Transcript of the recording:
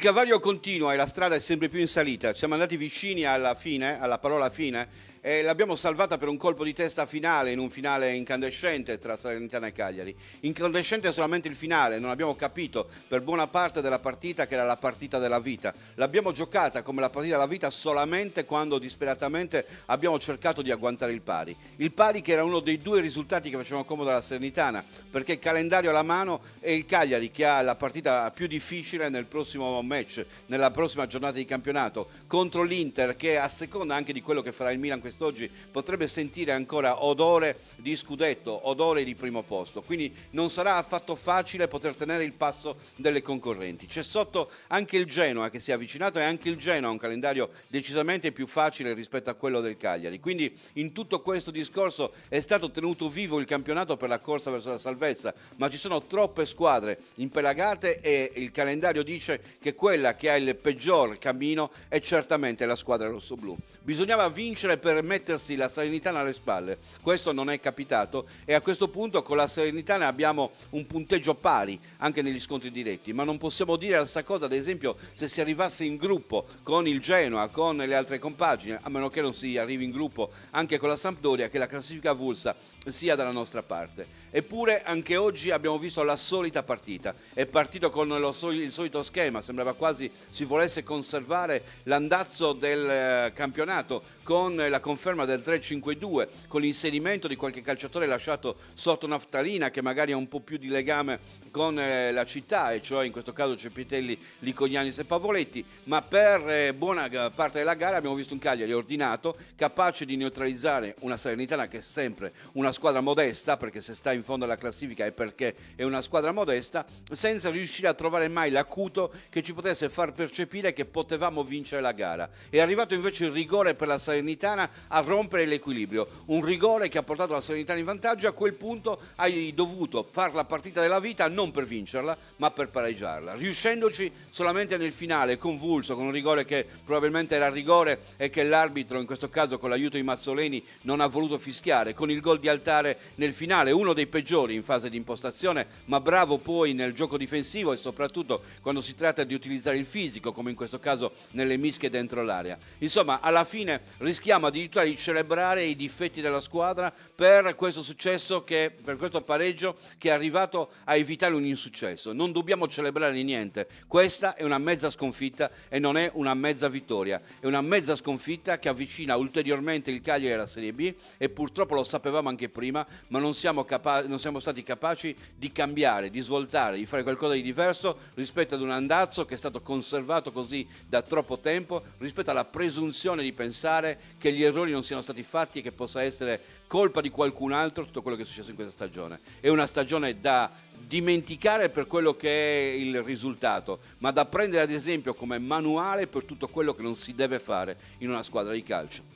calvario continua e la strada è sempre più in salita. Siamo andati vicini alla fine, alla parola fine, e l'abbiamo salvata per un colpo di testa finale, in un finale incandescente tra Salernitana e Cagliari. Incandescente solamente il finale, non abbiamo capito per buona parte della partita che era la partita della vita. L'abbiamo giocata come la partita della vita solamente quando disperatamente abbiamo cercato di agguantare il pari. Il pari che era uno dei due risultati che facevano comodo alla Salernitana, perché il calendario alla mano è il Cagliari che ha la partita più difficile nel prossimo match, nella prossima giornata di campionato, contro l'Inter che a seconda anche di quello che farà il Milan quest'oggi potrebbe sentire ancora odore di scudetto, odore di primo posto, quindi non sarà affatto facile poter tenere il passo delle concorrenti. C'è sotto anche il Genoa che si è avvicinato e anche il Genoa ha un calendario decisamente più facile rispetto a quello del Cagliari, quindi in tutto questo discorso è stato tenuto vivo il campionato per la corsa verso la salvezza, ma ci sono troppe squadre impelagate e il calendario dice che quella che ha il peggior cammino è certamente la squadra rossoblù. Bisognava vincere per mettersi la Salernitana alle spalle, questo non è capitato e a questo punto con la Salernitana abbiamo un punteggio pari anche negli scontri diretti, ma non possiamo dire la stessa cosa ad esempio se si arrivasse in gruppo con il Genoa, con le altre compagini, a meno che non si arrivi in gruppo anche con la Sampdoria, che la classifica avulsa sia dalla nostra parte. Eppure anche oggi abbiamo visto la solita partita, è partito con il solito schema, sembrava quasi si volesse conservare l'andazzo del campionato con la conferma del 3-5-2, con l'inserimento di qualche calciatore lasciato sotto naftalina che magari ha un po' più di legame con la città, e cioè in questo caso Cepitelli, Licognani e Pavoletti, ma per buona parte della gara abbiamo visto un Cagliari ordinato, capace di neutralizzare una Salernitana che è sempre una squadra modesta, perché se sta in fondo alla classifica è perché è una squadra modesta, senza riuscire a trovare mai l'acuto che ci potesse far percepire che potevamo vincere la gara. È arrivato invece il rigore per la Salernitana a rompere l'equilibrio, un rigore che ha portato la Salernitana in vantaggio. A quel punto hai dovuto fare la partita della vita non per vincerla ma per pareggiarla, riuscendoci solamente nel finale convulso, con un rigore che probabilmente era rigore e che l'arbitro in questo caso con l'aiuto di Mazzoleni non ha voluto fischiare, con il gol di Altare nel finale, uno dei peggiori in fase di impostazione ma bravo poi nel gioco difensivo e soprattutto quando si tratta di utilizzare il fisico, come in questo caso nelle mischie dentro l'area. Insomma, alla fine rischiamo addirittura di celebrare i difetti della squadra per questo successo, per questo pareggio che è arrivato a evitare un insuccesso. Non dobbiamo celebrare niente, questa è una mezza sconfitta e non è una mezza vittoria, è una mezza sconfitta che avvicina ulteriormente il Cagliari alla Serie B e purtroppo lo sapevamo anche prima, ma non siamo stati capaci di cambiare, di svoltare, di fare qualcosa di diverso rispetto ad un andazzo che è stato conservato così da troppo tempo, rispetto alla presunzione di pensare che gli errori non siano stati fatti e che possa essere colpa di qualcun altro tutto quello che è successo in questa stagione. È una stagione da dimenticare per quello che è il risultato, ma da prendere ad esempio come manuale per tutto quello che non si deve fare in una squadra di calcio.